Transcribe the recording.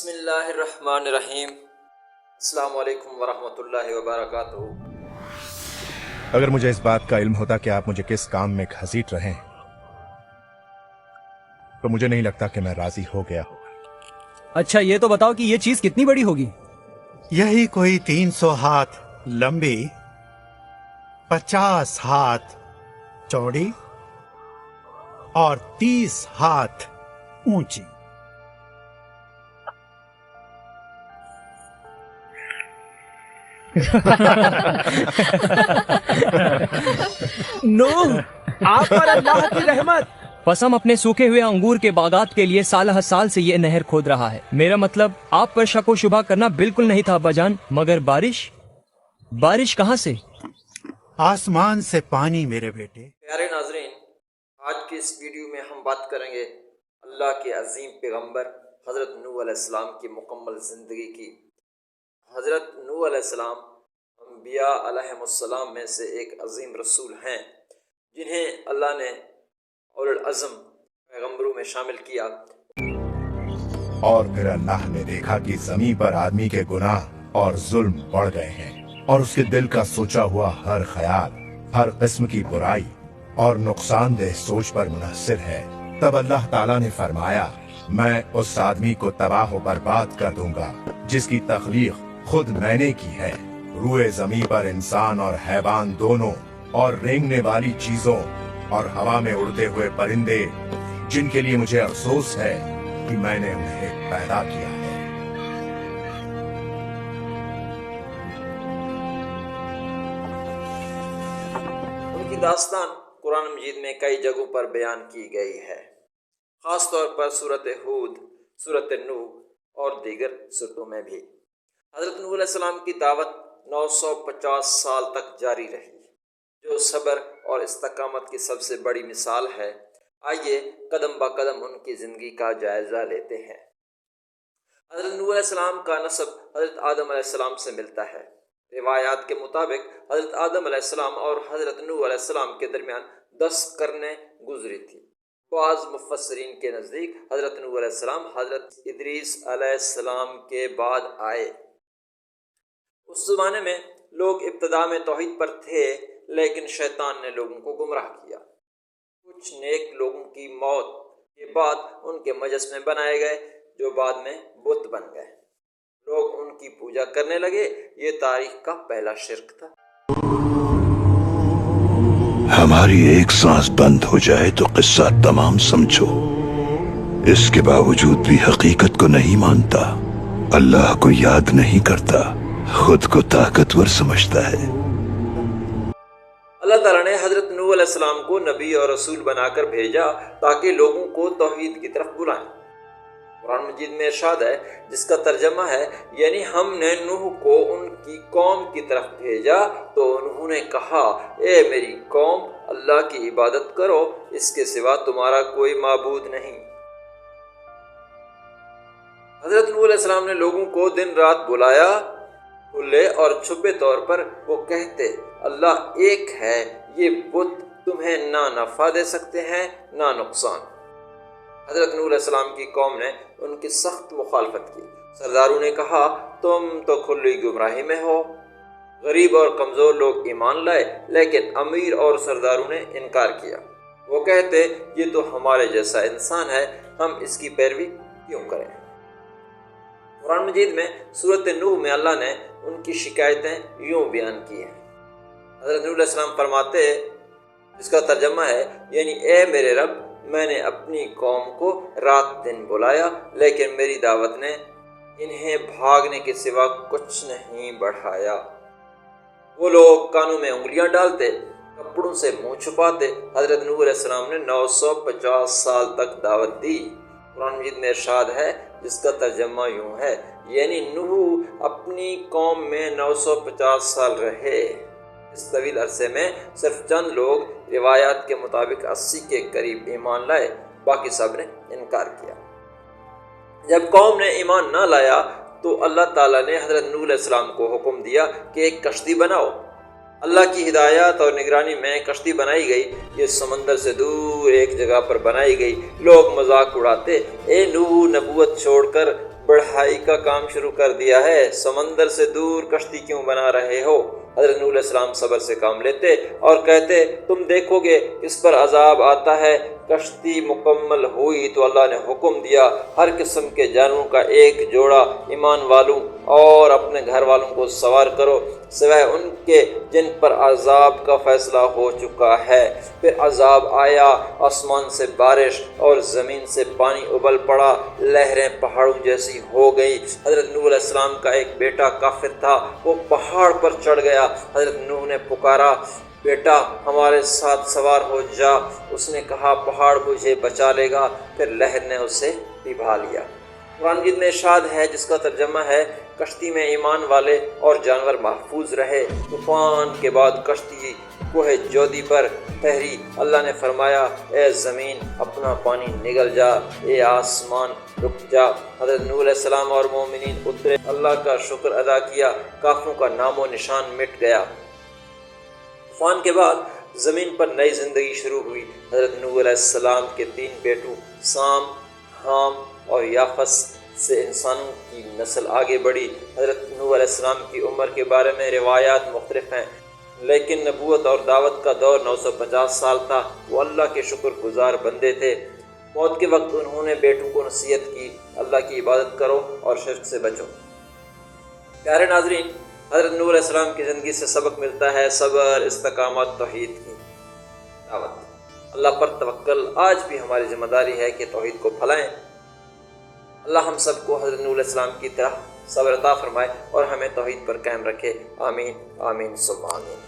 بسم اللہ الرحمن الرحیم۔ السلام علیکم ورحمۃ اللہ وبرکاتہ۔ اگر مجھے اس بات کا علم ہوتا کہ آپ مجھے کس کام میں گھسیٹ رہے ہیں تو مجھے نہیں لگتا کہ میں راضی ہو گیا ہوں۔ اچھا یہ تو بتاؤ کہ یہ چیز کتنی بڑی ہوگی؟ یہی کوئی 300 ہاتھ لمبی، 50 ہاتھ چوڑی اور 30 ہاتھ اونچی۔ نوح، آپ پر اللہ کی رحمت۔ بس ہم اپنے سوکھے ہوئے انگور کے باغات کے لیے سالہ سال سے یہ نہر کھود رہا ہے۔ میرا مطلب آپ پر شک و شبہ کرنا بالکل نہیں تھا ابا جان، مگر بارش کہاں سے؟ آسمان سے پانی میرے بیٹے۔ پیارے ناظرین، آج کی اس ویڈیو میں ہم بات کریں گے اللہ کے عظیم پیغمبر حضرت نوح علیہ السلام کی مکمل زندگی کی۔ حضرت نوح علیہ السلام انبیاء علیہم السلام میں سے ایک عظیم رسول ہیں، جنہیں اللہ نے اولو العزم پیغمبروں میں شامل کیا۔ اور پھر اللہ نے دیکھا کہ زمین پر آدمی کے گناہ اور ظلم بڑھ گئے ہیں، اور اس کے دل کا سوچا ہوا ہر خیال ہر قسم کی برائی اور نقصان دہ سوچ پر منحصر ہے۔ تب اللہ تعالیٰ نے فرمایا، میں اس آدمی کو تباہ و برباد کر دوں گا جس کی تخلیق خود میں نے کی ہے، روئے زمین پر انسان اور حیوان دونوں، اور رینگنے والی چیزوں اور ہوا میں اڑتے ہوئے پرندے، جن کے لیے مجھے افسوس ہے کہ میں نے انہیں پیدا کیا ہے۔ ان کی داستان قرآن مجید میں کئی جگہوں پر بیان کی گئی ہے، خاص طور پر سورۃ ہود، سورۃ نوح اور دیگر سورتوں میں بھی۔ حضرت نوح علیہ السلام کی دعوت 950 سال تک جاری رہی، جو صبر اور استقامت کی سب سے بڑی مثال ہے۔ آئیے قدم با قدم ان کی زندگی کا جائزہ لیتے ہیں۔ حضرت نوح علیہ السلام کا نسب حضرت آدم علیہ السلام سے ملتا ہے۔ روایات کے مطابق حضرت آدم علیہ السلام اور حضرت نوح علیہ السلام کے درمیان 10 قرنیں گزری تھی۔ بعض مفسرین کے نزدیک حضرت نوح علیہ السلام حضرت ادریس علیہ السلام کے بعد آئے۔ اس زمانے میں لوگ ابتدا میں توحید پر تھے، لیکن شیطان نے لوگوں کو گمراہ کیا۔ کچھ نیک لوگوں کی موت کے بعد ان کے مجسمے بنائے گئے، جو بعد میں بت بن گئے۔ لوگ ان کی پوجا کرنے لگے۔ یہ تاریخ کا پہلا شرک تھا۔ ہماری ایک سانس بند ہو جائے تو قصہ تمام سمجھو۔ اس کے باوجود بھی حقیقت کو نہیں مانتا، اللہ کو یاد نہیں کرتا، خود کو طاقتور سمجھتا ہے۔ اللہ تعالیٰ نے حضرت نوح علیہ السلام کو نبی اور رسول بنا کر بھیجا تاکہ لوگوں کو توحید کی طرف بلائیں۔ قرآن مجید میں ارشاد ہے، جس کا ترجمہ ہے، یعنی ہم نے نوح کو ان کی قوم کی طرف بھیجا تو انہوں نے کہا، اے میری قوم، اللہ کی عبادت کرو، اس کے سوا تمہارا کوئی معبود نہیں۔ حضرت نوح علیہ السلام نے لوگوں کو دن رات بلایا۔ کھلے اور چھپے طور پر وہ کہتے، اللہ ایک ہے، یہ بت تمہیں نہ نفع دے سکتے ہیں نہ نقصان۔ حضرت نوح علیہ السلام کی قوم نے ان کی سخت مخالفت کی۔ سرداروں نے کہا، تم تو کھلی گمراہی میں ہو۔ غریب اور کمزور لوگ ایمان لائے، لیکن امیر اور سرداروں نے انکار کیا۔ وہ کہتے، یہ تو ہمارے جیسا انسان ہے، ہم اس کی پیروی کیوں کریں؟ قرآن مجید میں سورۃ نوح میں اللہ نے ان کی شکایتیں یوں بیان کی ہیں۔ حضرت نوح علیہ السلام فرماتے، جس کا ترجمہ ہے، یعنی اے میرے رب، میں نے اپنی قوم کو رات دن بلایا، لیکن میری دعوت نے انہیں بھاگنے کے سوا کچھ نہیں بڑھایا۔ وہ لوگ کانوں میں انگلیاں ڈالتے، کپڑوں سے منہ چھپاتے۔ حضرت نوح علیہ السلام نے 950 سال تک دعوت دی۔ قرآن مجید میں ارشاد ہے، جس کا ترجمہ یوں ہے، یعنی نوح اپنی قوم میں 950 سال رہے۔ اس طویل عرصے میں صرف چند لوگ، روایات کے مطابق 80 کے قریب ایمان لائے، باقی سب نے انکار کیا۔ جب قوم نے ایمان نہ لایا تو اللہ تعالیٰ نے حضرت نوح علیہ السلام کو حکم دیا کہ ایک کشتی بناؤ۔ اللہ کی ہدایت اور نگرانی میں کشتی بنائی گئی۔ یہ سمندر سے دور ایک جگہ پر بنائی گئی۔ لوگ مذاق اڑاتے، اے نوح، نبوت چھوڑ کر بڑھائی کا کام شروع کر دیا ہے، سمندر سے دور کشتی کیوں بنا رہے ہو؟ حضرت نوح علیہ السلام صبر سے کام لیتے اور کہتے تم دیکھو گے اس پر عذاب آتا ہے۔ کشتی مکمل ہوئی تو اللہ نے حکم دیا ہر قسم کے جانوروں کا ایک جوڑا ایمان والوں اور اپنے گھر والوں کو سوار کرو، سوائے ان کے جن پر عذاب کا فیصلہ ہو چکا ہے۔ پھر عذاب آیا، آسمان سے بارش اور زمین سے پانی ابل پڑا، لہریں پہاڑوں جیسی ہو گئی۔ حضرت نوح علیہ السلام کا ایک بیٹا کافر تھا، وہ پہاڑ پر چڑھ گیا۔ حضرت نوح نے پکارا بیٹا ہمارے ساتھ سوار ہو جا، اس نے کہا پہاڑ مجھے بچا لے گا، پھر لہر نے اسے ڈبا لیا۔ قرآن مجید میں ارشاد ہے جس کا ترجمہ ہے کشتی میں ایمان والے اور جانور محفوظ رہے۔ طوفان کے بعد کشتی کوہ جودی پر ٹھہری، اللہ نے فرمایا اے زمین اپنا پانی نگل جا، اے آسمان رک جا۔ حضرت نوح علیہ السلام اور مومنین اترے، اللہ کا شکر ادا کیا، کافروں کا نام و نشان مٹ گیا۔ طوفان کے بعد زمین پر نئی زندگی شروع ہوئی۔ حضرت نوح علیہ السلام کے 3 بیٹوں سام، حام اور یافس سے انسانوں کی نسل آگے بڑھی۔ حضرت نوح علیہ السلام کی عمر کے بارے میں روایات مختلف ہیں، لیکن نبوت اور دعوت کا دور 950 سال تھا۔ وہ اللہ کے شکر گزار بندے تھے۔ موت کے وقت انہوں نے بیٹوں کو نصیحت کی اللہ کی عبادت کرو اور شرک سے بچو۔ پیارے ناظرین، حضرت نوح علیہ السلام کی زندگی سے سبق ملتا ہے صبر، استقامت، توحید کی دعوت، اللہ پر توکل۔ آج بھی ہماری ذمہ داری ہے کہ توحید کو پھیلائیں۔ اللہ ہم سب کو حضرت نوح علیہ السلام کی طرح صبر عطا فرمائے اور ہمیں توحید پر قائم رکھے۔ آمین آمین ثم آمین۔